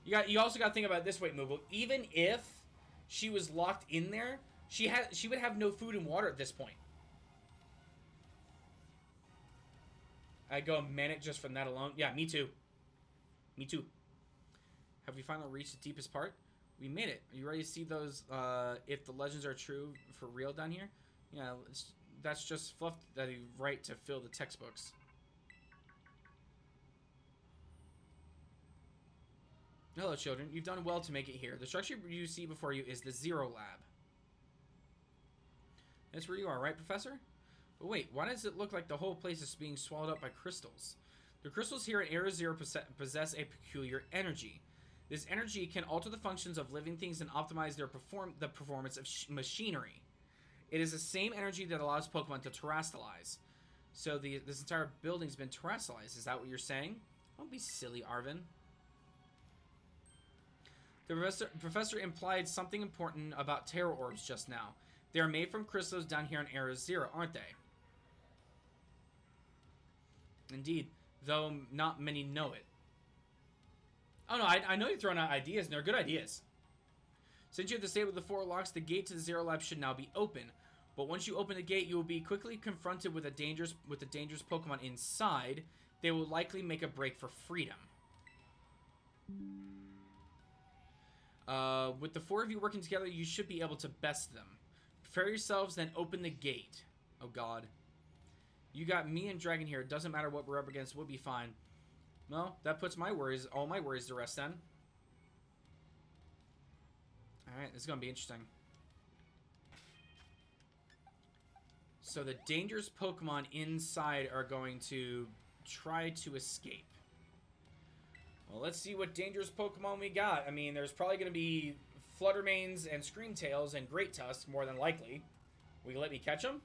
You also got to think about it this way, Moogle. Even if she was locked in there, she would have no food and water at this point. I'd go manic just from that alone. Yeah, me too. Me too. Have we finally reached the deepest part? We made it. Are you ready to see those, if the legends are true for real down here? Yeah, that's just fluff that you write to fill the textbooks. Hello, children. You've done well to make it here. The structure you see before you is the Zero Lab. That's where you are, right, Professor? But wait, why does it look like the whole place is being swallowed up by crystals? The crystals here in Area Zero possess a peculiar energy. This energy can alter the functions of living things and optimize their performance of machinery. It is the same energy that allows Pokemon to terrestrialize. So this entire building's been terrestrialized. Is that what you're saying? Don't be silly, Arvin. The professor implied something important about Terror Orbs just now. They are made from crystals down here in Area Zero, aren't they? Indeed, though not many know it. Oh no, I know you're throwing out ideas, and they're good ideas. Since you have disabled the 4 locks, the gate to the Zero Lab should now be open. But once you open the gate, you will be quickly confronted with the dangerous Pokemon inside. They will likely make a break for freedom. With the 4 of you working together, you should be able to best them. Prepare yourselves, then open the gate. Oh god. You got me and Dragon here. It doesn't matter what we're up against, we'll be fine. Well, that puts all my worries to rest then. Alright, this is gonna be interesting. So the dangerous Pokemon inside are going to try to escape. Well, let's see what dangerous Pokemon we got. I mean, there's probably going to be Fluttermanes and Screamtails and Great Tusk, more than likely. Will you let me catch them?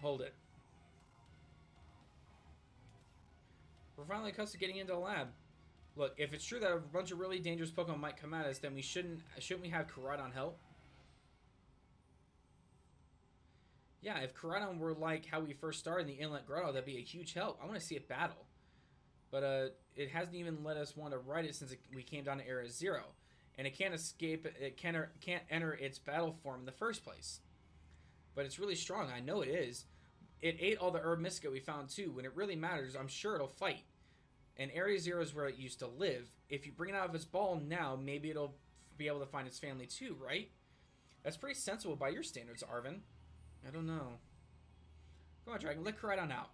Hold it. We're finally close to getting into the lab. Look, if it's true that a bunch of really dangerous Pokemon might come at us, then shouldn't we have Koraidon help? Yeah, if Koraidon were like how we first started in the Inlet Grotto, that'd be a huge help. I want to see it battle. But it hasn't even let us want to ride it since we came down to Area Zero. And it can't escape, it can't enter its battle form in the first place. But it's really strong, I know it is. It ate all the Herb Mystica we found too. When it really matters, I'm sure it'll fight. And Area Zero is where it used to live. If you bring it out of its ball now, maybe it'll be able to find its family too, right? That's pretty sensible by your standards, Arvin. I don't know. Come on, Dragon, let Koraidon out.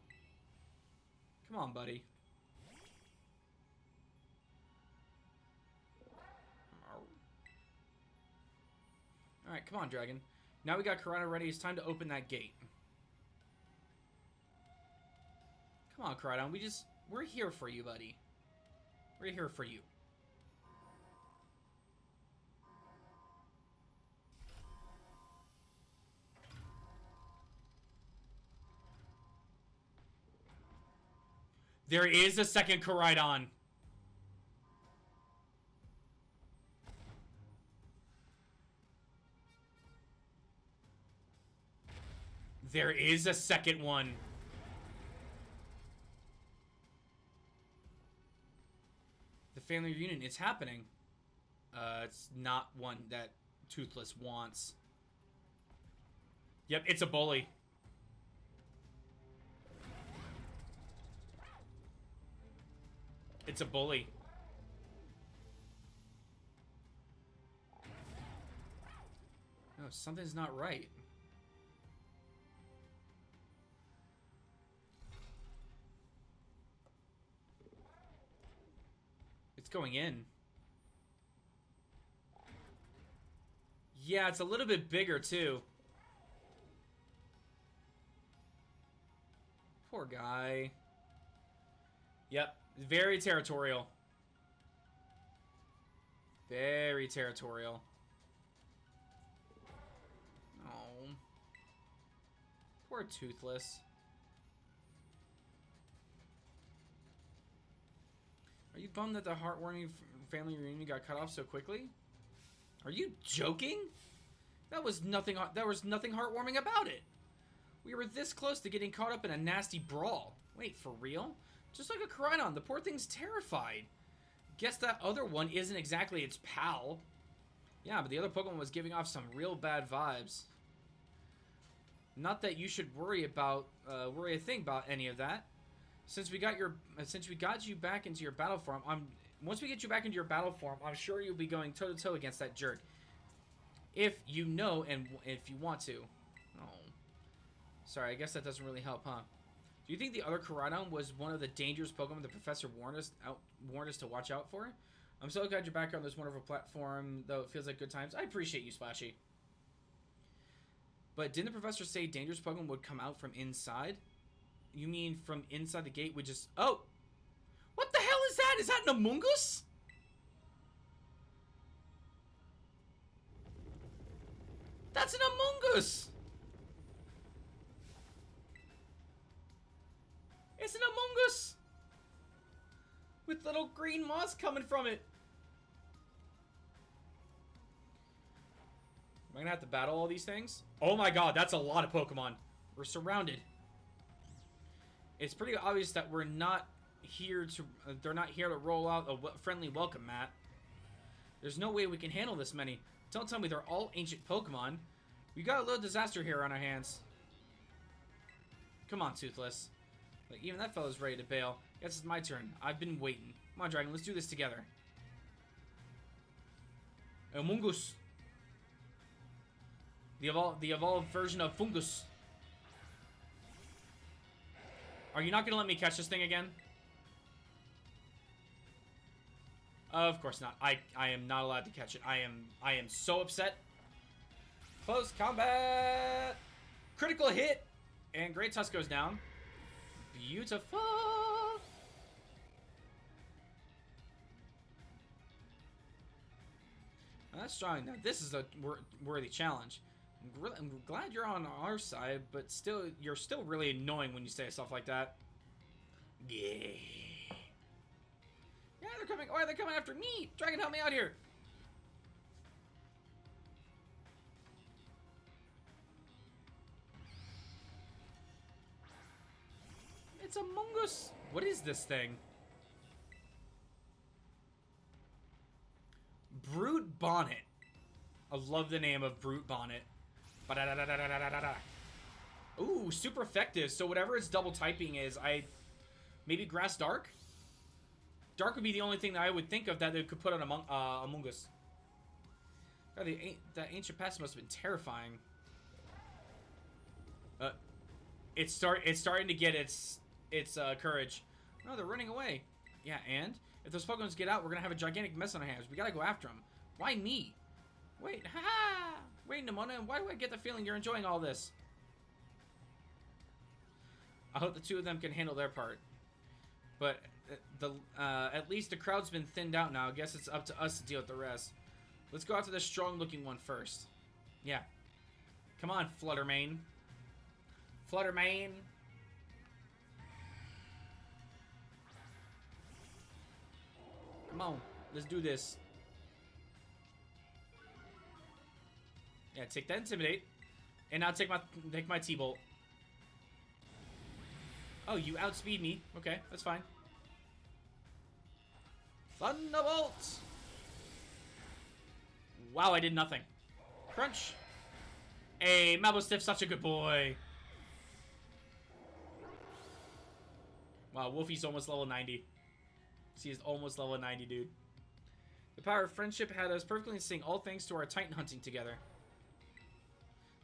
Come on, buddy. Alright, come on, Dragon. Now we got Koraidon ready. It's time to open that gate. Come on, Koraidon. We're here for you, buddy. We're here for you. There is a second Koraidon. There is a second one. The family reunion, it's happening. It's not one that Toothless wants. Yep, it's a bully. It's a bully. No, something's not right. It's going in. Yeah, it's a little bit bigger, too. Poor guy. Yep, very territorial. Very territorial. Oh. Poor Toothless. Are you bummed that the heartwarming family reunion got cut off so quickly? Are you joking? There was nothing heartwarming about it. We were this close to getting caught up in a nasty brawl. Wait, for real? Just like a Koraidon, the poor thing's terrified. Guess that other one isn't exactly its pal. Yeah, but the other Pokemon was giving off some real bad vibes. Not that you should worry a thing about any of that. Since we got you back into your battle form, once we get you back into your battle form, I'm sure you'll be going toe to toe against that jerk. If you know and if you want to. Oh. Sorry, I guess that doesn't really help, huh? Do you think the other Koraidon was one of the dangerous Pokemon the professor warned us to watch out for? I'm so glad you're back on this wonderful platform, though it feels like good times. I appreciate you, Splashy. But didn't the professor say dangerous Pokemon would come out from inside? You mean from inside the gate would just... Oh! What the hell is that? Is that an Amoonguss? That's an Amoonguss! It's an Amoonguss! With little green moss coming from it. Am I gonna have to battle all these things? Oh my god, that's a lot of Pokemon. We're surrounded. It's pretty obvious that we're not here to... they're not here to roll out a friendly welcome mat. There's no way we can handle this many. Don't tell me they're all ancient Pokemon. We got a little disaster here on our hands. Come on, Toothless. Like, even that fella's ready to bail. Guess it's my turn. I've been waiting. Come on, Dragon, let's do this together. Amoonguss. The evolved version of Fungus. Are you not gonna let me catch this thing again? Of course not. I am not allowed to catch it. I am so upset. Close combat. Critical hit. And Great Tusk goes down. Beautiful. Now that's strong. Now this is a worthy challenge. I'm glad you're on our side, but you're still really annoying when you say stuff like that. Yeah. Yeah, they're coming. Oh, they're coming after me. Dragon, help me out here. It's Amoonguss. What is this thing? Brute Bonnet. I love the name of Brute Bonnet. Ooh, super effective. So whatever its double typing is, maybe Grass Dark? Dark would be the only thing that I would think of that they could put on Amoonguss. God, that ancient past must have been terrifying. It's starting to get its courage. No, they're running away. Yeah, and if those Pokemon get out, we're gonna have a gigantic mess on our hands. We gotta go after them. Why me? Wait, haha! Wait, Nimona, why do I get the feeling you're enjoying all this? I hope the two of them can handle their part. But at least the crowd's been thinned out now. I guess it's up to us to deal with the rest. Let's go after the strong-looking one first. Yeah. Come on, Fluttermane. Fluttermane. Come on, let's do this. Yeah, take that Intimidate. And now take my T-Bolt. Oh, you outspeed me. Okay, that's fine. Thunderbolt! Wow, I did nothing. Crunch. Hey, Mabostiff's such a good boy. Wow, Wolfie's almost level 90. He is almost level 90, dude. The power of friendship had us perfectly in sync, all thanks to our Titan hunting together.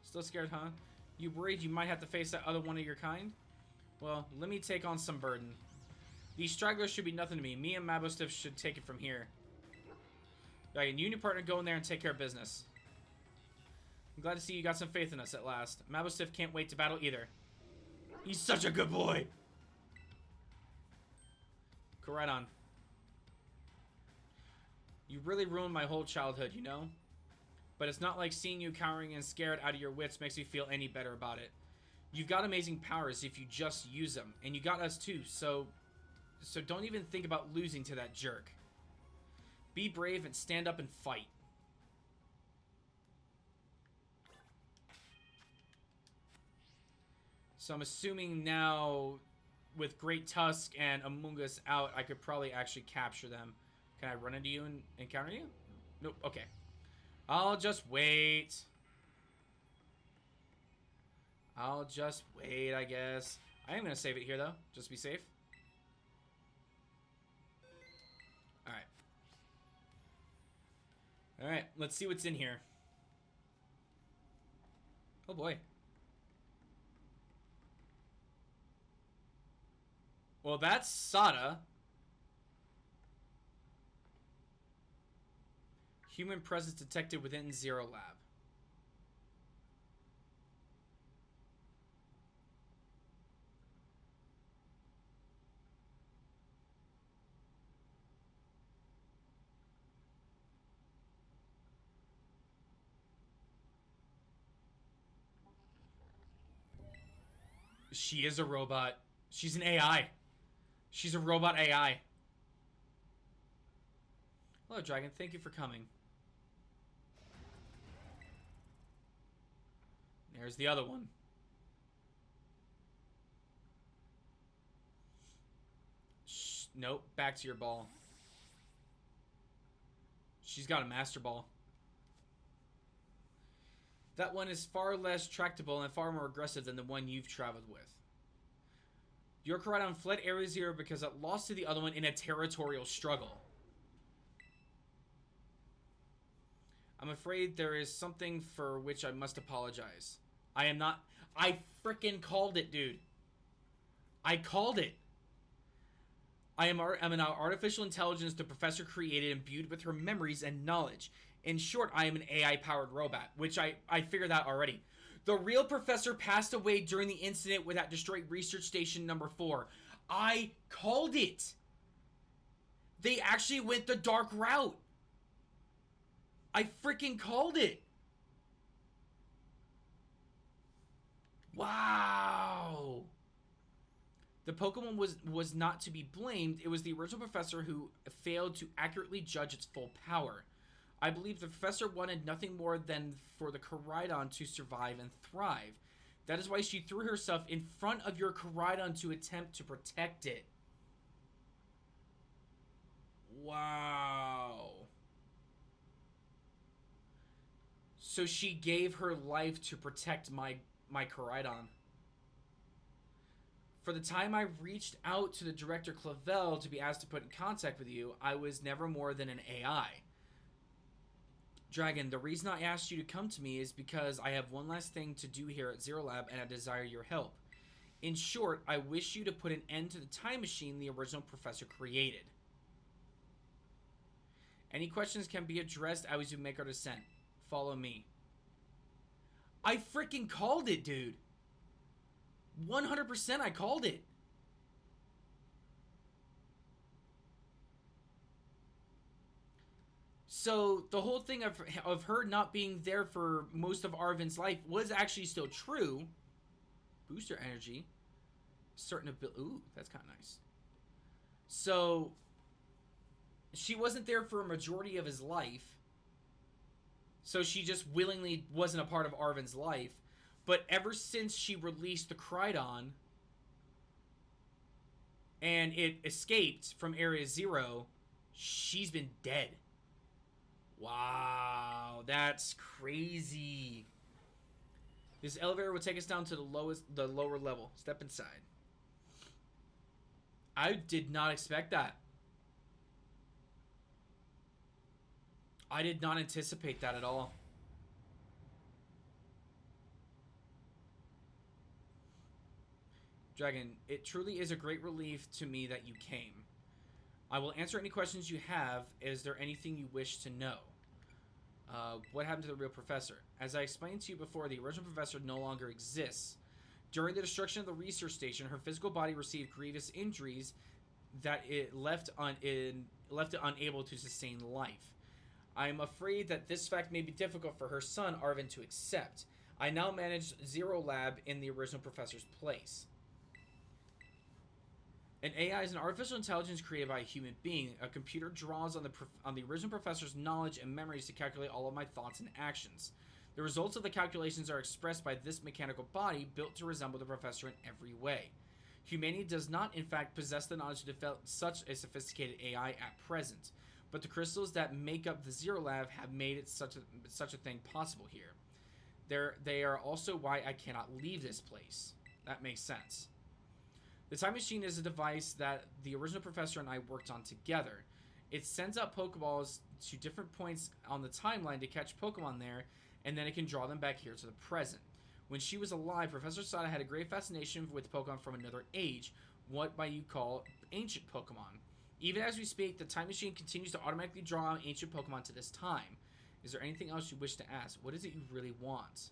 Still scared, huh? You worried you might have to face that other one of your kind? Well, let me take on some burden. These stragglers should be nothing to me. Me and Mabostiff should take it from here. Right, and you and your partner go in there and take care of business. I'm glad to see you got some faith in us at last. Mabostiff can't wait to battle either. He's such a good boy! Koraidon. You really ruined my whole childhood, you know? But it's not like seeing you cowering and scared out of your wits makes me feel any better about it. You've got amazing powers if you just use them. And you got us too, so don't even think about losing to that jerk. Be brave and stand up and fight. So I'm assuming now, with Great Tusk and Amoonguss out, I could probably actually capture them. Can I run into you and encounter you? Nope. Okay. I'll just wait. I guess. I am going to save it here, though. Just to be safe. Alright. Alright, let's see what's in here. Oh, boy. Well, that's Sada. Human presence detected within Zero Lab. She is a robot. She's an AI. She's a robot AI. Hello, Dragon. Thank you for coming. There's the other one. Shh, nope. Back to your ball. She's got a master ball. That one is far less tractable and far more aggressive than the one you've traveled with. Your Koraidon fled Area Zero because it lost to the other one in a territorial struggle. I'm afraid there is something for which I must apologize. I am not... I frickin' called it, dude. I called it. I'm an artificial intelligence the professor created imbued with her memories and knowledge. In short, I am an AI-powered robot, which I figured out already. The real professor passed away during the incident with that destroyed research station number 4. I called it. They actually went the dark route. I freaking called it. Wow. The Pokemon was not to be blamed. It was the original professor who failed to accurately judge its full power. I believe the professor wanted nothing more than for the Koraidon to survive and thrive. That is why she threw herself in front of your Koraidon to attempt to protect it. Wow. So she gave her life to protect my Koraidon. For the time I reached out to the director Clavel to be asked to put in contact with you, I was never more than an AI. Dragon, the reason I asked you to come to me is because I have one last thing to do here at Zero Lab and I desire your help. In short, I wish you to put an end to the time machine the original professor created. Any questions can be addressed as you make our descent. Follow me. I freaking called it, dude. 100% I called it. So the whole thing of her not being there for most of Arvin's life was actually still true. Booster energy. Certain ability. Ooh, that's kind of nice. So she wasn't there for a majority of his life. So she just willingly wasn't a part of Arvin's life. But ever since she released the Koraidon and it escaped from Area Zero, she's been dead. Wow, that's crazy. This elevator will take us down to the lower level. Step inside. I did not expect that. I did not anticipate that at all. Dragon, it truly is a great relief to me that you came. I will answer any questions you have. Is there anything you wish to know? What happened to the real professor? As I explained to you before, the original professor no longer exists. During the destruction of the research station, her physical body received grievous injuries that it left it unable to sustain life. I am afraid that this fact may be difficult for her son, Arvin, to accept. I now manage Zero Lab in the original professor's place. An AI is an artificial intelligence created by a human being. A computer draws on the original professor's knowledge and memories to calculate all of my thoughts and actions. The results of the calculations are expressed by this mechanical body built to resemble the professor in every way. Humanity does not, in fact, possess the knowledge to develop such a sophisticated AI at present. but the crystals that make up the Zero Lab have made it such a thing possible here. They are also why I cannot leave this place. That makes sense. The time machine is a device that the original professor and I worked on together. It sends out Pokeballs to different points on the timeline to catch Pokemon there, and then it can draw them back here to the present. When she was alive, Professor Sada had a great fascination with Pokemon from another age, what might you call ancient Pokemon. Even as we speak, the time machine continues to automatically draw out ancient Pokemon to this time. Is there anything else you wish to ask? What is it you really want?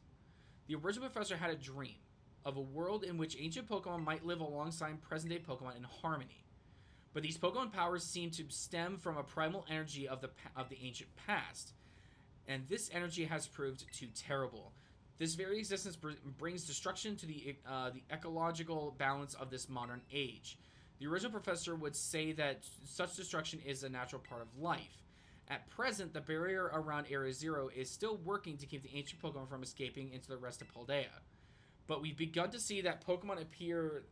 The original professor had a dream of a world in which ancient Pokemon might live alongside present-day Pokemon in harmony. But these Pokemon powers seem to stem from a primal energy of the ancient past, and this energy has proved too terrible. This very existence brings destruction to the ecological balance of this modern age. The original professor would say that such destruction is a natural part of life. At present, the barrier around Area Zero is still working to keep the ancient Pokemon from escaping into the rest of Paldea. But we've begun to see that Pokemon appear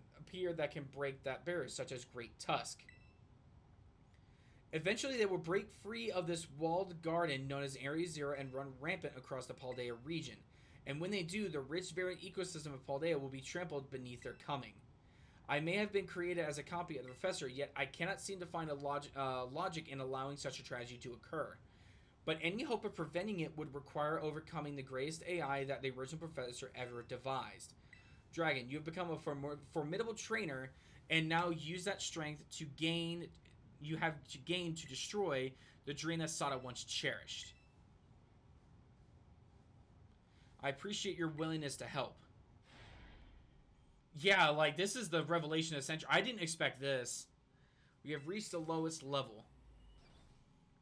that can break that barrier, such as Great Tusk. Eventually, they will break free of this walled garden known as Area Zero and run rampant across the Paldea region. And when they do, the rich, varied ecosystem of Paldea will be trampled beneath their coming. I may have been created as a copy of the professor, yet I cannot seem to find a logic in allowing such a tragedy to occur. But any hope of preventing it would require overcoming the greatest AI that the original professor ever devised. Dragon, you have become a formidable trainer, and now use that strength to gain. You have to gain to destroy the dream that Sada once cherished. I appreciate your willingness to help. Yeah, like, this is the revelation of the century. I didn't expect this. We have reached the lowest level.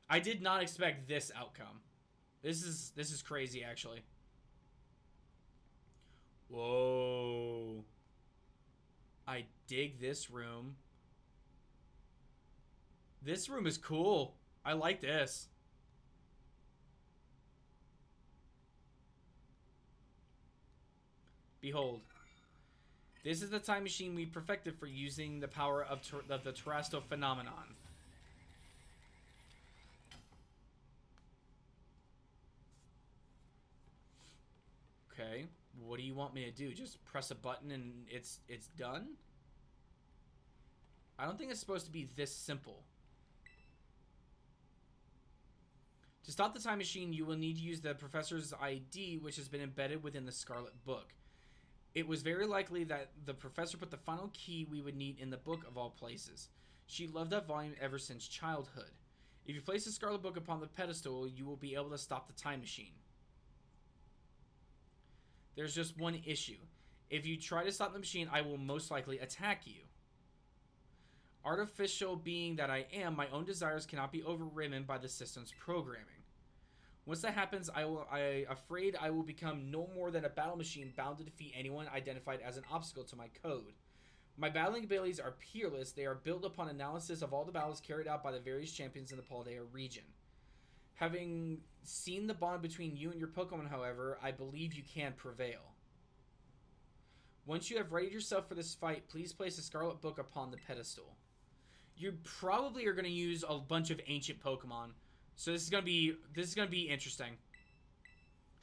I did not expect this outcome. This is crazy, actually. Whoa. I dig this room. This room is cool. I like this. Behold. This is the time machine we perfected for using the power of the terrestrial phenomenon. Okay, what do you want me to do? Just press a button and it's done? I don't think it's supposed to be this simple. To stop the time machine, you will need to use the professor's ID, which has been embedded within the Scarlet book. It was very likely that the professor put the final key we would need in the book of all places. She loved that volume ever since childhood. If you place the Scarlet book upon the pedestal, you will be able to stop the time machine. There's just one issue. If you try to stop the machine, I will most likely attack you. Artificial being that I am, my own desires cannot be overridden by the system's programming. Once that happens, I afraid I will become no more than a battle machine bound to defeat anyone identified as an obstacle to my code. My battling abilities are peerless. They are built upon analysis of all the battles carried out by the various champions in the Paldea region. Having seen the bond between you and your Pokemon, however, I believe you can prevail. Once you have readied yourself for this fight, please place the Scarlet book upon the pedestal. You probably are going to use a bunch of ancient Pokemon. So this is gonna be interesting.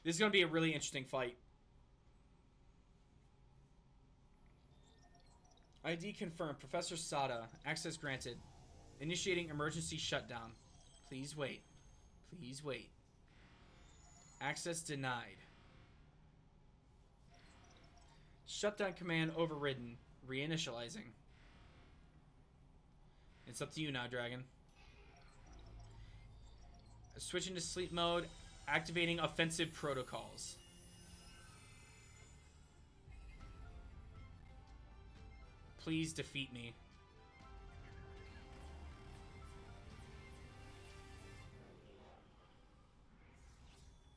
This is gonna be a really interesting fight. ID confirmed. Professor Sada. Access granted. Initiating emergency shutdown. Please wait. Please wait. Access denied. Shutdown command overridden. Reinitializing. It's up to you now, Dragon. Switching to sleep mode, activating offensive protocols. Please defeat me.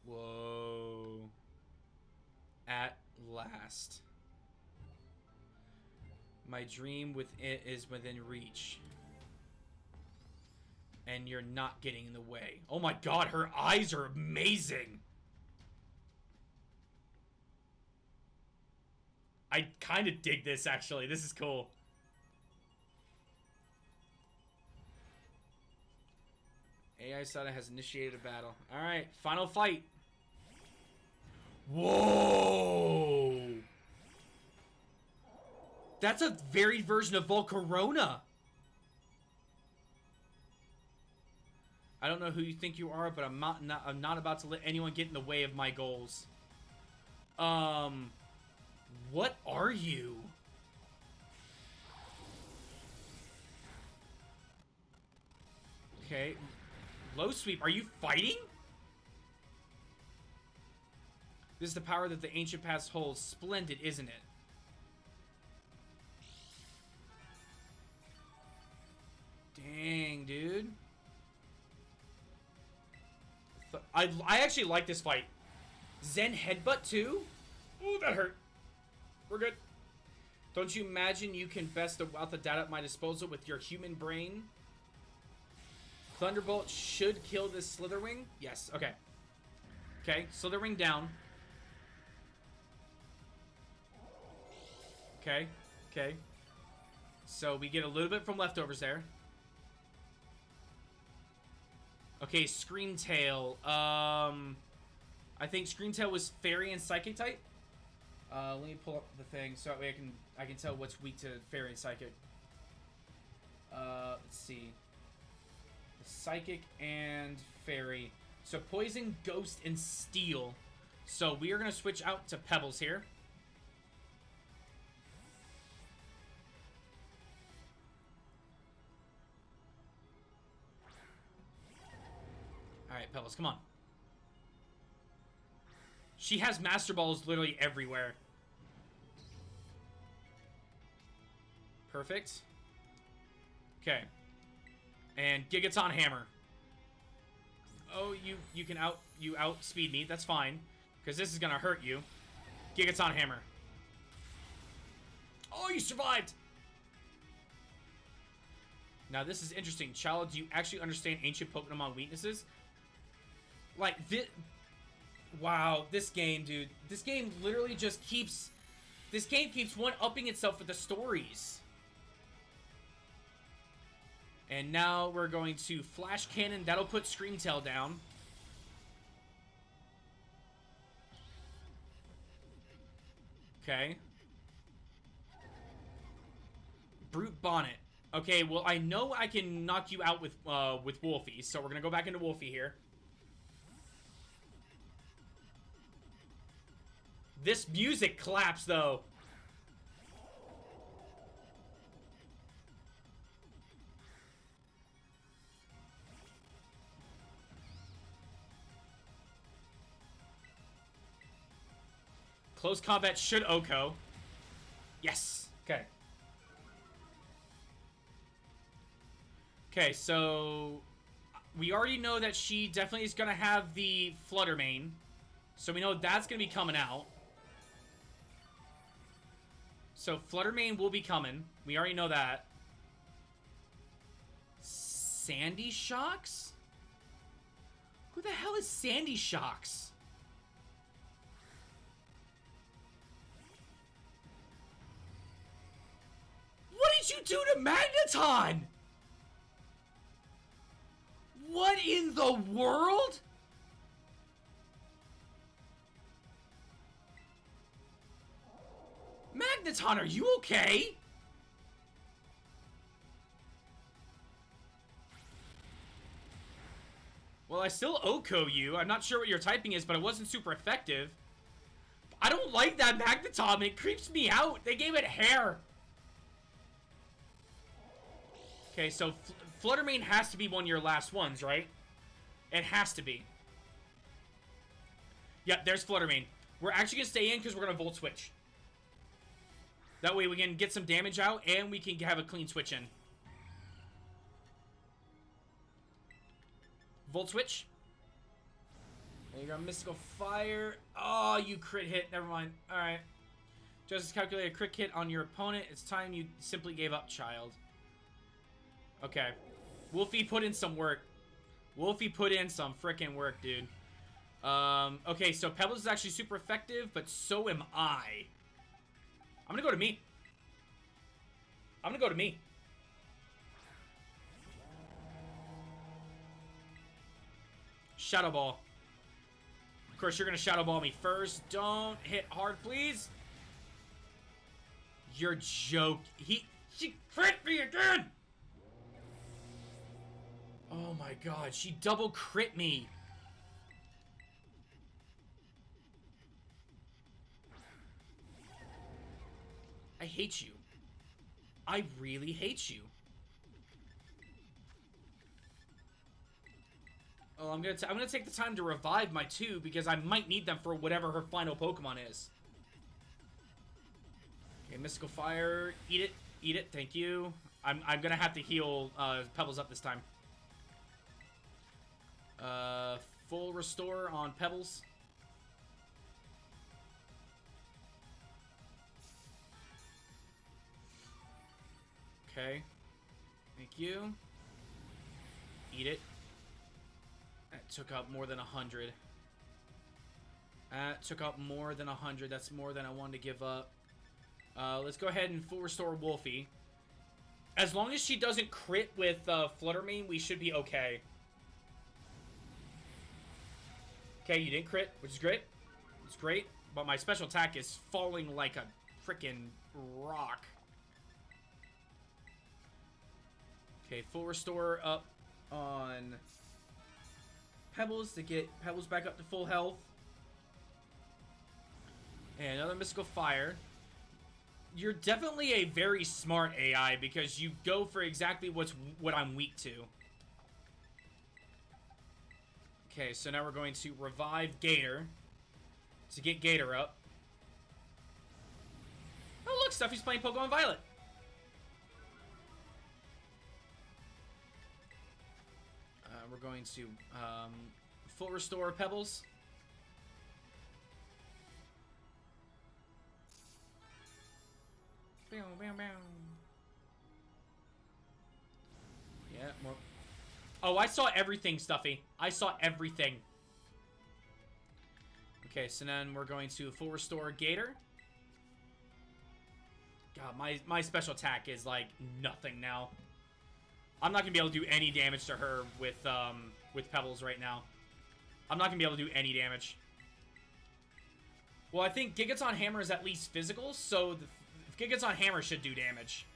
Whoa. At last. My dream with it is within reach. And you're not getting in the way. Oh my god, her eyes are amazing. I kind of dig this, actually. This is cool. AI Sada has initiated a battle. Alright, final fight. Whoa! That's a varied version of Volcarona. I don't know who you think you are, but I'm not about to let anyone get in the way of my goals. What are you? Okay. Low sweep. Are you fighting? This is the power that the ancient past holds. Splendid, isn't it? Dang, dude. I actually like this fight. Zen headbutt too? Ooh, that hurt. We're good. Don't you imagine you can best the wealth of data at my disposal with your human brain? Thunderbolt should kill this Slitherwing? Yes, okay. Okay, Slitherwing down. Okay, okay. So we get a little bit from leftovers there. Okay, Screamtail. I think Screamtail was Fairy and Psychic type. Let me pull up the thing so that way I can tell what's weak to Fairy and Psychic. Let's see. Psychic and Fairy. So Poison, Ghost, and Steel. So we are going to switch out to Pebbles here. Alright, Pebbles, come on. She has Master Balls literally everywhere. Perfect. Okay. And Gigaton Hammer. Oh, you outspeed me. That's fine. Because this is going to hurt you. Gigaton Hammer. Oh, you survived! Now, this is interesting. Child, do you actually understand ancient Pokemon weaknesses? Like, this... Wow, this game, dude. This game literally just keeps... This game keeps one-upping itself with the stories. And now we're going to Flash Cannon. That'll put Screamtail down. Okay. Brute Bonnet. Okay, well, I know I can knock you out with Wolfie, so we're gonna go back into Wolfie here. This music claps, though. Close combat should Oko. Yes. Okay. Okay, so we already know that she definitely is going to have the Flutter Mane. So we know that's going to be coming out. So Flutter Mane will be coming. We already know that. Sandy Shocks? Who the hell is Sandy Shocks? What did you do to Magneton? What in the world? Magneton, are you okay? Well, I still Oko you. I'm not sure what your typing is, but it wasn't super effective. I don't like that Magneton. It creeps me out. They gave it hair. Okay, so Flutter Mane has to be one of your last ones, right? It has to be. Yep, there's Flutter Mane. We're actually going to stay in because we're going to Volt Switch. That way we can get some damage out and we can have a clean switch in. Volt Switch. There you go, Mystical Fire. Oh, you crit hit. Never mind. Alright. Just calculate a crit hit on your opponent. It's time you simply gave up, child. Okay. Wolfie put in some work. Wolfie put in some frickin' work, dude. Okay, so Pebbles is actually super effective, but so am I. I'm gonna go to me. I'm gonna go to me. Shadow Ball. Of course, you're gonna Shadow Ball me first. Don't hit hard, please. You're joke. She crit me again! Oh my god, she double crit me. I hate you. I really hate you. Oh, I'm gonna take the time to revive my 2 because I might need them for whatever her final Pokemon is. Okay, Mystical Fire. Eat it. Eat it. Thank you. I'm gonna have to heal Pebbles up this time. Full restore on Pebbles. Okay. Thank you. Eat it. That took out more than 100. That took out more than 100. That's more than I wanted to give up. Let's go ahead and full restore Wolfie. As long as she doesn't crit with Flutter Mane, we should be okay. Okay, you didn't crit, which is great. It's great, but my special attack is falling like a freaking rock. Okay, full restore up on Pebbles to get Pebbles back up to full health. And another Mystical Fire. You're definitely a very smart AI because you go for exactly what I'm weak to. Okay, so now we're going to revive Gator to get Gator up. Oh look, Stuffy's playing Pokemon Violet. We're going to full restore Pebbles. Bow, bow, bow. Yeah, more. Oh, I saw everything, Stuffy. I saw everything. Okay, so then we're going to full restore Gator. God, my special attack is like nothing now. I'm not gonna be able to do any damage to her with Pebbles right now. I'm not gonna be able to do any damage. Well, I think Gigaton Hammer is at least physical, so Gigaton Hammer should do damage.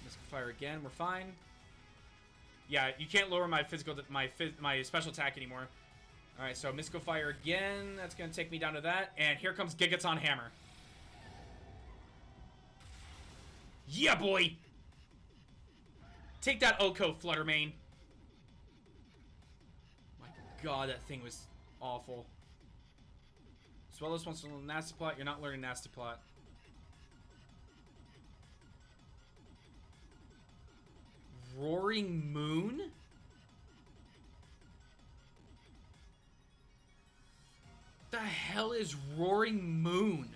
Mystical Fire again. We're fine. Yeah, you can't lower my my special attack anymore. All right, so Mystical Fire again. That's gonna take me down to that. And here comes Gigaton Hammer. Yeah, boy! Take that Oko, Flutter Mane. My god, that thing was awful. Swellos wants to learn Nasty Plot. You're not learning Nasty Plot. Roaring Moon? The hell is Roaring Moon?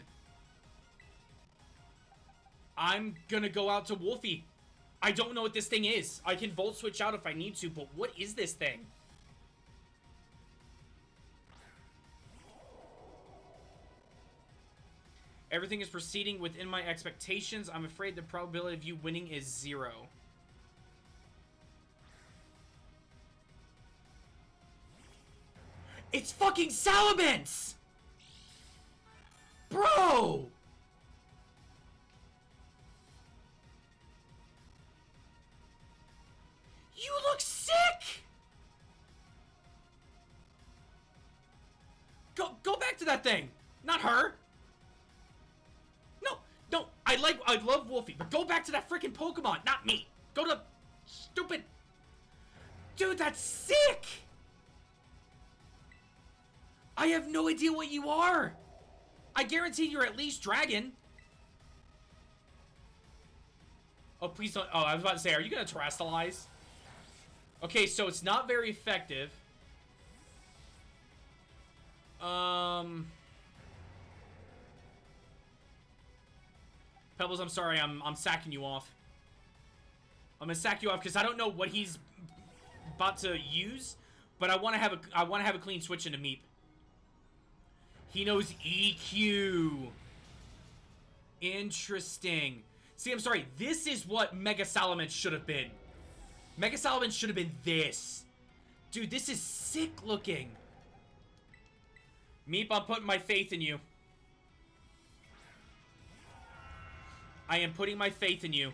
I'm gonna go out to Wolfie. I don't know what this thing is. I can Volt Switch out if I need to, but what is this thing? Everything is proceeding within my expectations. I'm afraid the probability of you winning is 0. It's fucking Salamence! Bro! You look sick! Go back to that thing! Not her! No, I love Wolfie, but go back to that freaking Pokemon, not me! Go to stupid... Dude, that's sick! I have no idea what you are! I guarantee you're at least Dragon. Oh, please don't... Oh, I was about to say, are you gonna Terastallize? Okay, so it's not very effective. Pebbles, I'm sorry, I'm sacking you off. I'm gonna sack you off because I don't know what he's about to use, but I want to have a clean switch into Meep. He knows EQ. Interesting. See, I'm sorry. This is what Mega Salamence should have been. Mega Salamence should have been this. Dude, this is sick looking. Meep, I'm putting my faith in you. I am putting my faith in you.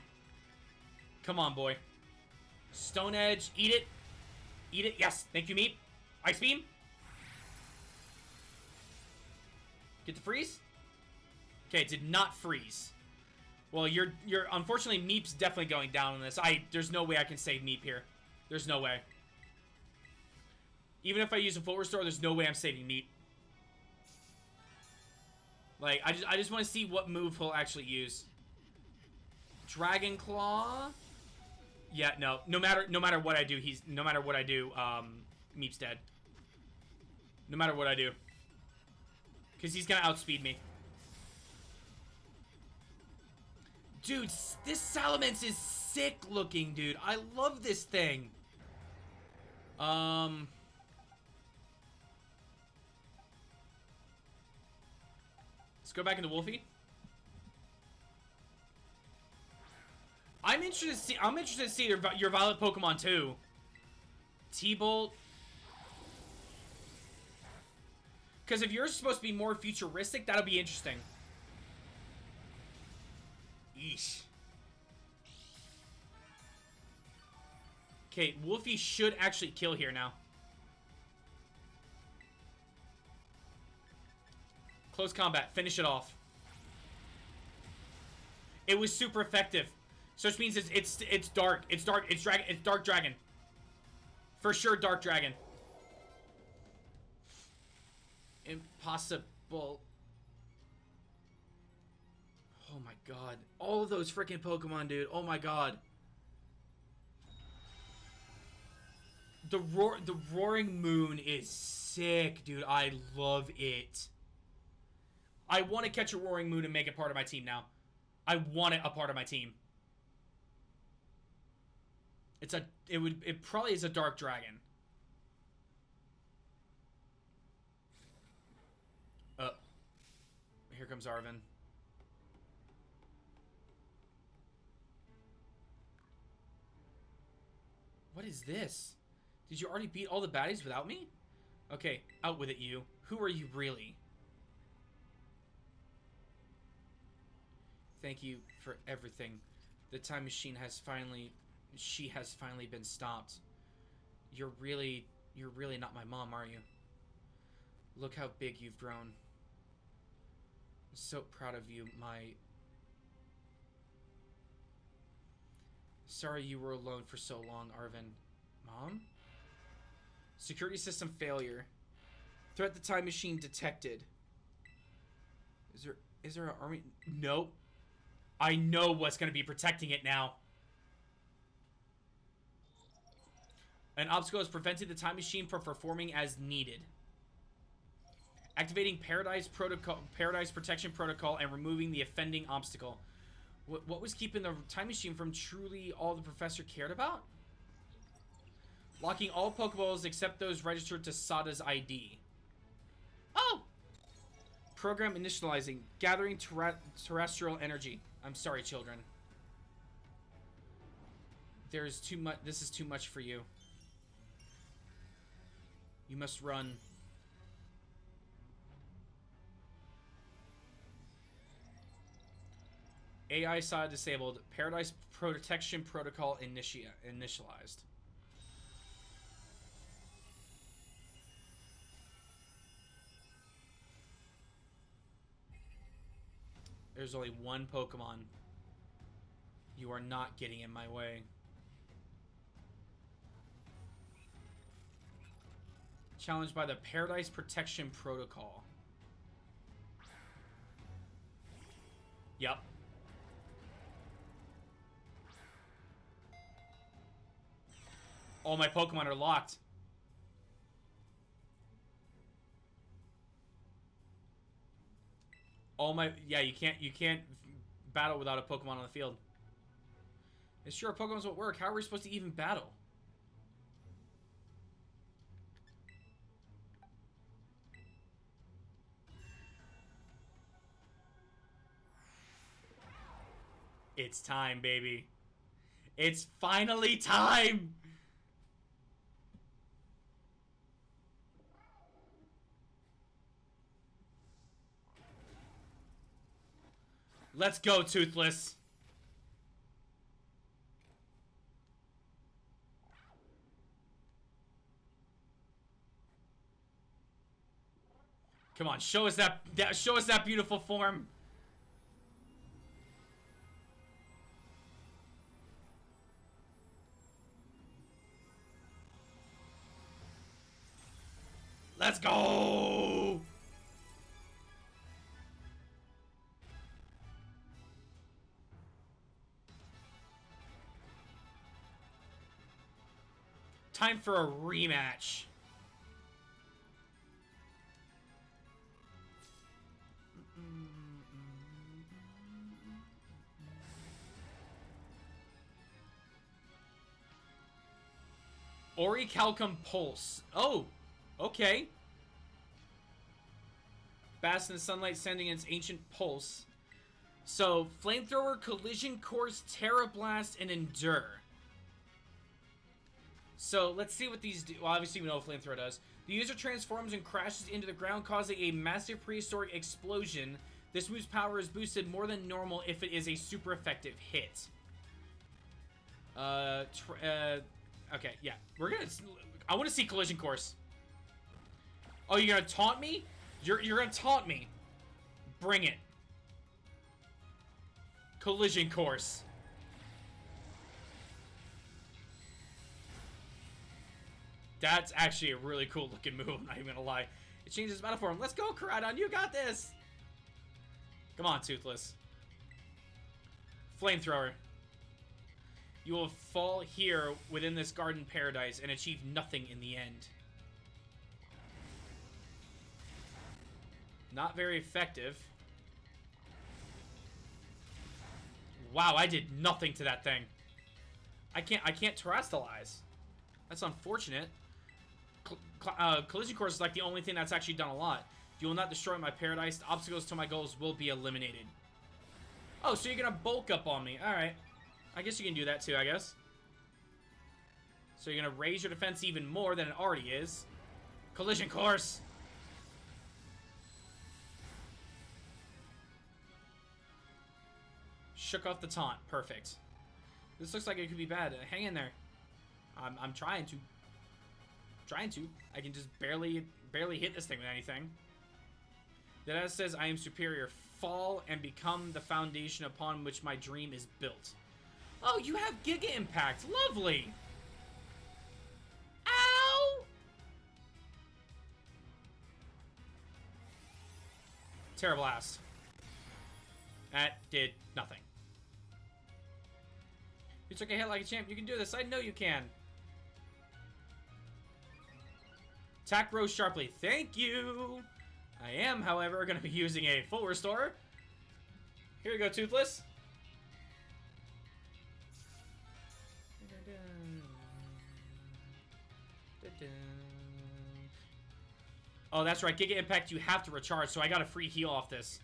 Come on, boy. Stone Edge. Eat it. Eat it. Yes. Thank you, Meep. Ice Beam. Get the freeze. Okay, it did not freeze. Well, you're unfortunately, Meep's definitely going down on this. There's no way I can save Meep here. There's no way. Even if I use a full restore, there's no way I'm saving Meep. Like, I just want to see what move he'll actually use. Dragon Claw. Yeah, no. No matter what I do, Meep's dead. No matter what I do. Because he's gonna outspeed me. Dude, this Salamence is sick looking, dude. I love this thing. Let's go back into Wolfie. I'm interested to see your Violet Pokemon too. T-Bolt. Because if yours is supposed to be more futuristic, that'll be interesting. Yeesh. Okay, Wolfie should actually kill here now. Close combat. Finish it off. It was super effective. So which means it's dark. It's dark. It's Dark Dragon. For sure, Dark Dragon. Impossible. Oh my god. All of those freaking Pokemon, dude. Oh my god. The Roaring Moon is sick, dude. I love it. I want to catch a Roaring Moon and make it part of my team now. I want it a part of my team. It probably is a Dark Dragon. Here comes Arven. What is this? Did you already beat all the baddies without me? Okay, out with it, you. Who are you really? Thank you for everything. The time machine has finally... She has finally been stopped. You're really not my mom, are you? Look how big you've grown. I'm so proud of you, my... Sorry you were alone for so long, Arven. Mom? Security system failure. Threat the time machine detected. Is there an army? Nope. I know what's going to be protecting it now. An obstacle has prevented the time machine from performing as needed. Activating Paradise Protection Protocol and removing the offending obstacle. What was keeping the time machine from truly all the professor cared about? Locking all Pokeballs except those registered to Sada's ID. Oh! Program initializing. Gathering terrestrial energy. I'm sorry, children. There's too much. This is too much for you. You must run. AI side disabled. Paradise Protection Protocol initialized. There's only one Pokemon. You are not getting in my way. Challenged by the Paradise Protection Protocol. Yep. All my Pokemon are locked. Yeah, you can't battle without a Pokemon on the field. It's sure Pokemons won't work. How are we supposed to even battle? It's time, baby. It's finally time! Let's go, Toothless. Come on, show us that beautiful form. Let's go! Time for a rematch. Orichalcum Pulse. Oh, okay. Bask in the sunlight, sending its ancient pulse. So, Flamethrower, Collision Course, Terra Blast, and Endure. So, let's see what these do. Well, obviously we know what Flamethrower does. The user transforms and crashes into the ground, causing a massive prehistoric explosion. This move's power is boosted more than normal if it is a super effective hit. Okay, yeah. I want to see Collision Course. Oh, you're gonna taunt me? You're gonna taunt me. Bring it. Collision Course. That's actually a really cool looking move, I'm not even gonna lie. It changes battle form. Let's go, Koraidon, you got this! Come on, Toothless. Flamethrower. You will fall here within this garden paradise and achieve nothing in the end. Not very effective. Wow, I did nothing to that thing. I can't terrestrialize. That's unfortunate. Collision Course is like the only thing that's actually done a lot. You will not destroy my paradise. The obstacles to my goals will be eliminated. Oh, so you're gonna bulk up on me. Alright. I guess you can do that too, I guess. So you're gonna raise your defense even more than it already is. Collision Course! Shook off the taunt. Perfect. This looks like it could be bad. Hang in there. I'm trying to. I can just barely hit this thing with anything. The data says I am superior. Fall and become the foundation upon which my dream is built. Oh, you have Giga Impact. Lovely. Ow! Terra Blast. That did nothing. You took a hit like a champ. You can do this. I know you can. Attack Rose sharply. Thank you. I am, however, going to be using a full restore. Here we go, Toothless. Oh, that's right. Giga Impact, you have to recharge, so I got a free heal off this.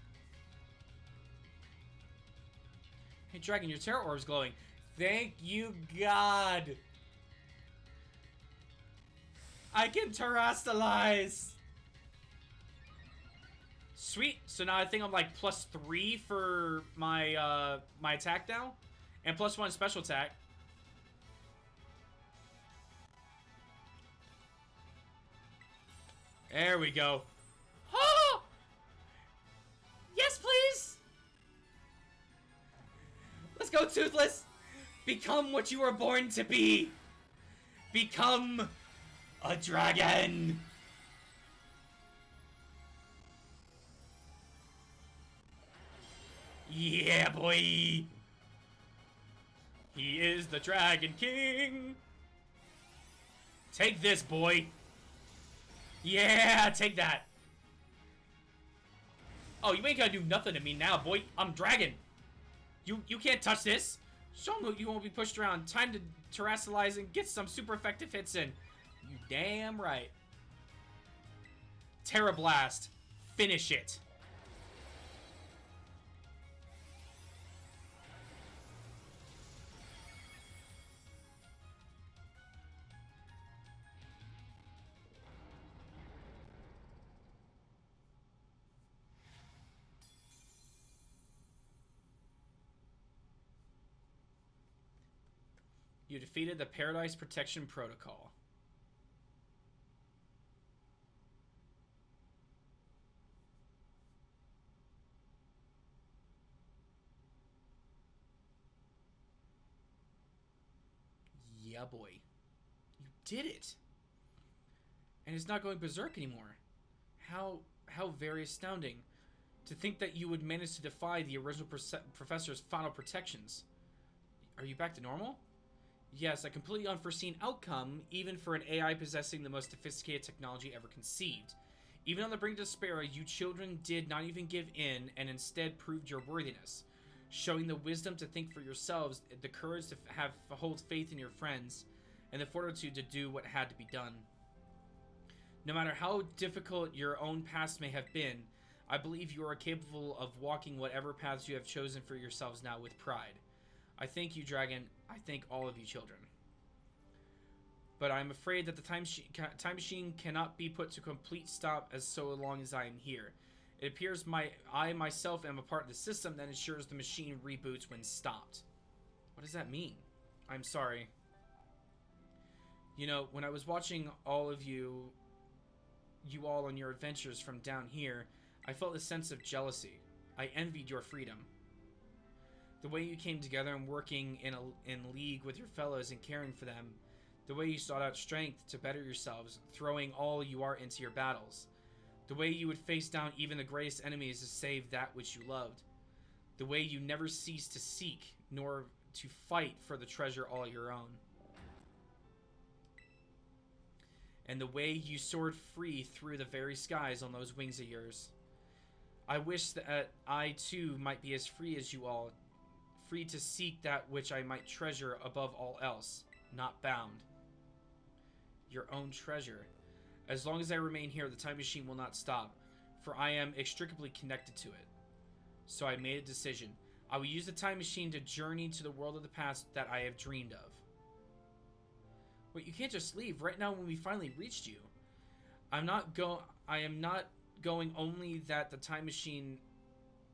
Hey, Dragon, your Terra Orb's glowing. Thank you, God. I can terrestrialize. Sweet. So now I think I'm like +3 for my my attack now, and +1 special attack. There we go. Oh! Yes, please. Let's go, Toothless. Become what you were born to be. Become a dragon. Yeah, boy. He is the Dragon King. Take this, boy. Yeah, take that. Oh, you ain't gonna do nothing to me now, boy. I'm Dragon. You can't touch this. Show them you won't be pushed around. Time to terrestrialize and get some super effective hits in. You damn right. Terra Blast. Finish it. You defeated the Paradise Protection Protocol. Yeah, boy. You did it. And it's not going berserk anymore. How very astounding. To think that you would manage to defy the original professor's final protections. Are you back to normal? Yes, a completely unforeseen outcome, even for an AI possessing the most sophisticated technology ever conceived. Even on the brink of despair, you children did not even give in and instead proved your worthiness, showing the wisdom to think for yourselves, the courage to hold faith in your friends, and the fortitude to do what had to be done. No matter how difficult your own past may have been, I believe you are capable of walking whatever paths you have chosen for yourselves now with pride. I thank you, Dragon. I thank all of you children. But I'm afraid that the time machine cannot be put to complete stop as so long as I am here. It appears I myself am a part of the system that ensures the machine reboots when stopped. What does that mean? I'm sorry. You know, when I was watching all of you all on your adventures from down here, I felt a sense of jealousy. I envied your freedom. The way you came together and working in league with your fellows and caring for them. The way you sought out strength to better yourselves, throwing all you are into your battles. The way you would face down even the greatest enemies to save that which you loved. The way you never ceased to seek, nor to fight for the treasure all your own. And the way you soared free through the very skies on those wings of yours. I wish that I too might be as free as you all, free to seek that which I might treasure above all else, not bound. Your own treasure. As long as I remain here, the time machine will not stop, for I am inextricably connected to it. So I made a decision. I will use the time machine to journey to the world of the past that I have dreamed of. Wait, you can't just leave right now when we finally reached you. I am not going only that the time machine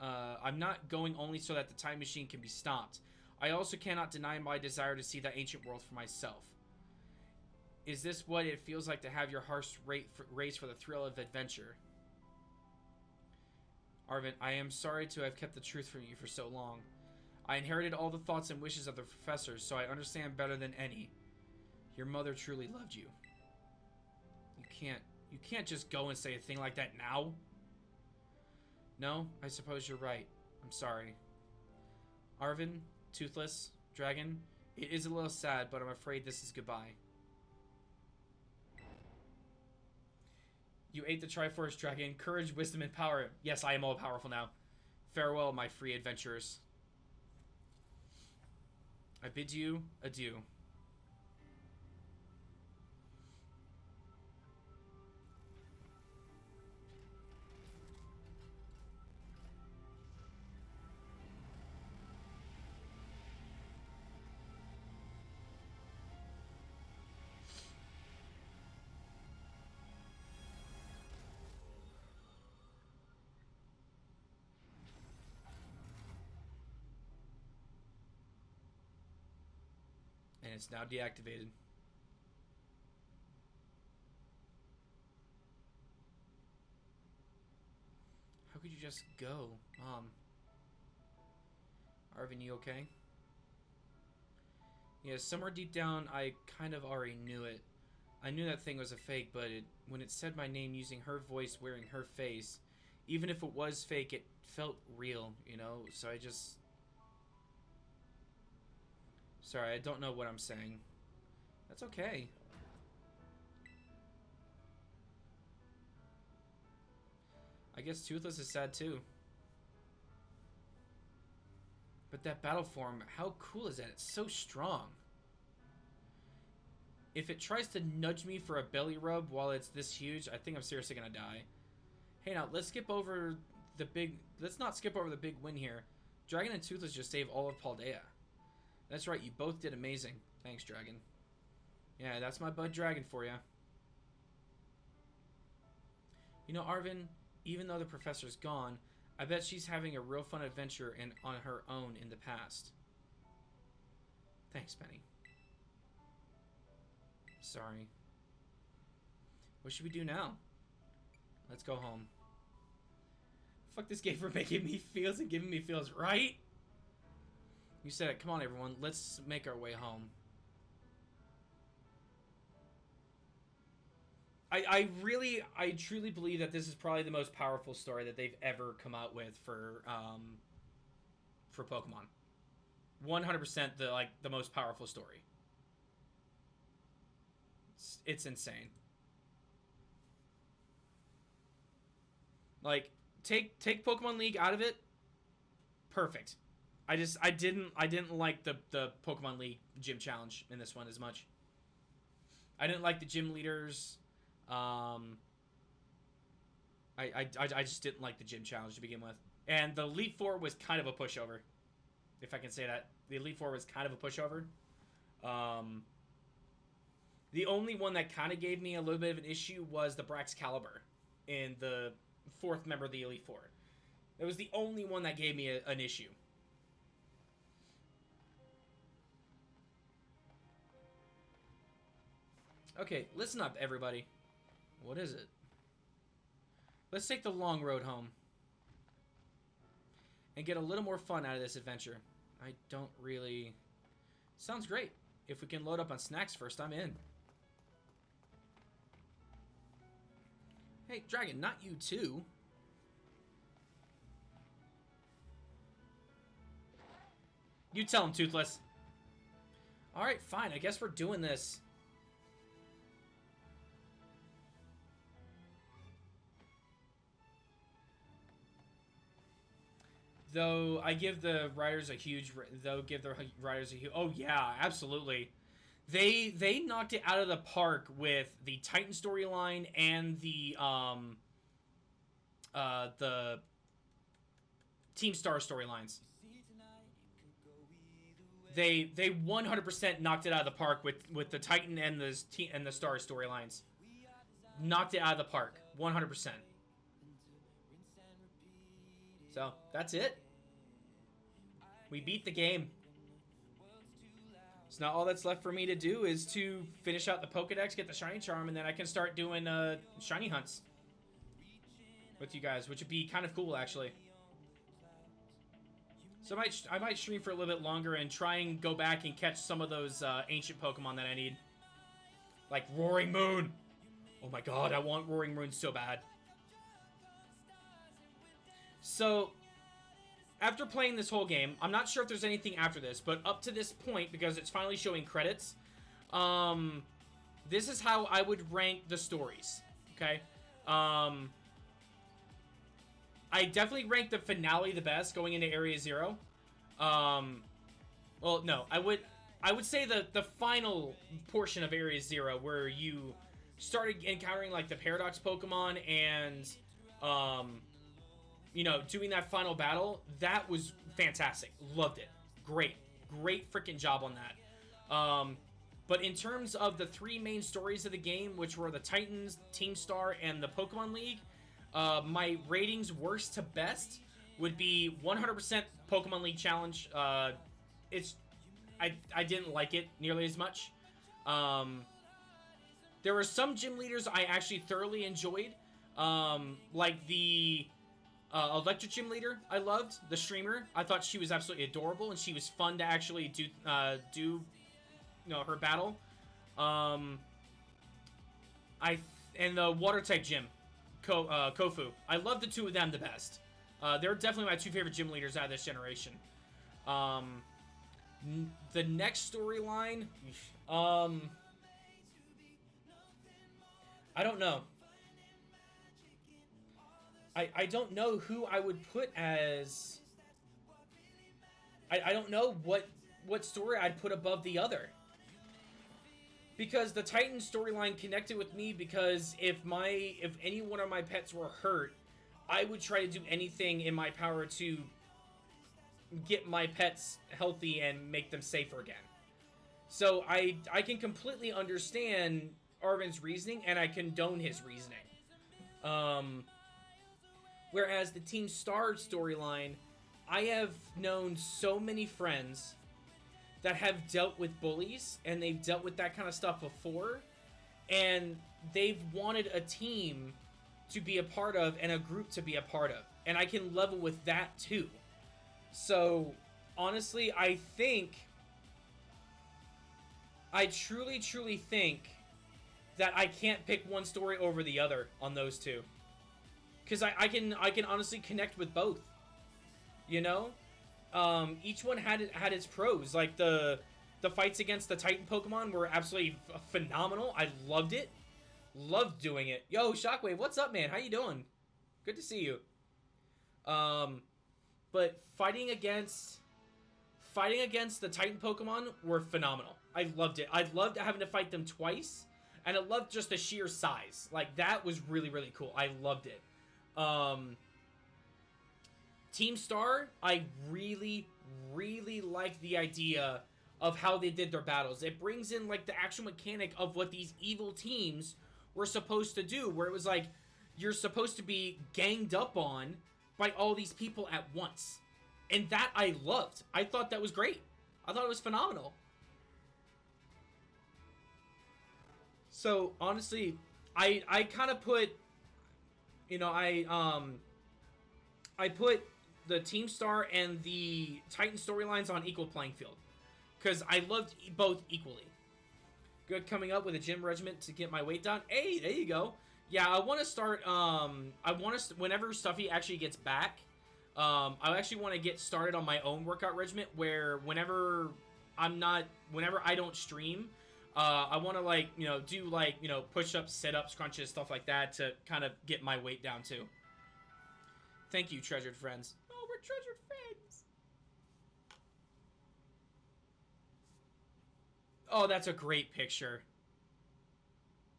I'm not going only so that the time machine can be stopped. I also cannot deny my desire to see that ancient world for myself. Is this what it feels like to have your heart race for the thrill of adventure? Arvin, I am sorry to have kept the truth from you for so long. I inherited all the thoughts and wishes of the professors, so I understand better than any. Your mother truly loved you. You can't just go and say a thing like that now. No, I suppose you're right. I'm sorry. Arvin, Toothless, Dragon, it is a little sad, but I'm afraid this is goodbye. You ate the Triforce Dragon. Courage, wisdom, and power. Yes, I am all powerful now. Farewell, my free adventurers. I bid you adieu. And it's now deactivated. How could you just go, Mom? Arvin, you okay? Yeah, somewhere deep down, I kind of already knew it. I knew that thing was a fake, but when it said my name using her voice, wearing her face, even if it was fake, it felt real, you know? So I just... Sorry, I don't know what I'm saying. That's okay. I guess Toothless is sad too. But that battle form, how cool is that? It's so strong. If it tries to nudge me for a belly rub while it's this huge, I think I'm seriously gonna die. Hey, now, let's skip over the big... Let's not skip over the big win here. Dragon and Toothless just saved all of Paldea. That's right, you both did amazing. Thanks, Dragon. Yeah, that's my bud Dragon for you. You know, Arvin, even though the professor's gone, I bet she's having a real fun adventure on her own in the past. Thanks, Penny. Sorry. What should we do now? Let's go home. Fuck this game for making me feels and giving me feels, right? You said it. Come on, everyone. Let's make our way home. I truly believe that this is probably the most powerful story that they've ever come out with for Pokemon. 100% the most powerful story. It's insane. Like, take Pokemon League out of it. Perfect. I didn't like the Pokemon League gym challenge in this one as much. I didn't like the gym leaders. I just didn't like the gym challenge to begin with. And the Elite Four was kind of a pushover. If I can say that. The Elite Four was kind of a pushover. The only one that kind of gave me a little bit of an issue was the Braxcalibur in the 4th member of the Elite Four. It was the only one that gave me an issue. Okay, listen up, everybody. What is it? Let's take the long road home. And get a little more fun out of this adventure. I don't really... Sounds great. If we can load up on snacks first, I'm in. Hey, Dragon, not you too. You tell him, Toothless. Alright, fine. I guess we're doing this. Though I give the writers a huge... Oh, yeah, absolutely. They knocked it out of the park with the Titan storyline and the Team Star storylines. They 100% knocked it out of the park with the Titan and the Star storylines. Knocked it out of the park, 100%. So that's it. We beat the game. So now all that's left for me to do is to finish out the Pokedex, get the Shiny Charm, and then I can start doing Shiny hunts with you guys, which would be kind of cool, actually. So I might stream for a little bit longer and try and go back and catch some of those ancient Pokemon that I need. Like Roaring Moon. Oh my god, I want Roaring Moon so bad. So, after playing this whole game, I'm not sure if there's anything after this, but up to this point, because it's finally showing credits, this is how I would rank the stories, okay? I definitely rank the finale the best, going into Area 0. Well, no, I would say the final portion of Area 0, where you started encountering, like, the Paradox Pokemon and, you know, doing that final battle, that was fantastic. Loved it. Great freaking job on that. But in terms of the 3 main stories of the game, which were the Titans, Team Star, and the Pokemon League, my ratings worst to best would be 100% Pokemon League Challenge. I didn't like it nearly as much. There were some gym leaders I actually thoroughly enjoyed, like the Electric Gym Leader. I loved the streamer. I thought she was absolutely adorable, and she was fun to actually do you know, her battle. And the Water type gym, Kofu. I love the 2 of them the best. They're definitely my 2 favorite gym leaders out of this generation. The next storyline, I don't know. I don't know who I would put as... I don't know what story I'd put above the other. Because the Titan storyline connected with me, because if any one of my pets were hurt, I would try to do anything in my power to get my pets healthy and make them safer again. So I can completely understand Arvin's reasoning, and I condone his reasoning. Whereas the Team Star storyline, I have known so many friends that have dealt with bullies, and they've dealt with that kind of stuff before, and they've wanted a team to be a part of and a group to be a part of, and I can level with that too. So honestly, I truly think that I can't pick one story over the other on those two, because I can honestly connect with both. You know, each one had its pros. Like the fights against the Titan Pokemon were absolutely phenomenal. I loved it. Loved doing it. Yo, Shockwave, what's up, man? How you doing? Good to see you. But fighting against the Titan Pokemon were phenomenal. I loved it. I loved having to fight them twice, and I loved just the sheer size. Like, that was really cool. I loved it. Team Star, I really like the idea of how they did their battles. It brings in, like, the actual mechanic of what these evil teams were supposed to do, where it was like, you're supposed to be ganged up on by all these people at once. And that I loved. I thought that was great. I thought it was phenomenal. So, honestly, I kind of put, you know, I put the Team Star and the Titan storylines on equal playing field, because I loved both equally. Good coming up with a gym regimen to get my weight down. Hey, there you go. Yeah, I want to start, whenever Stuffy actually gets back, I actually want to get started on my own workout regimen, where whenever I don't stream, I want to, like, you know, do, like, you know, push-ups, sit-ups, crunches, stuff like that to kind of get my weight down too. Thank you, treasured friends. Oh, we're treasured friends. Oh, that's a great picture.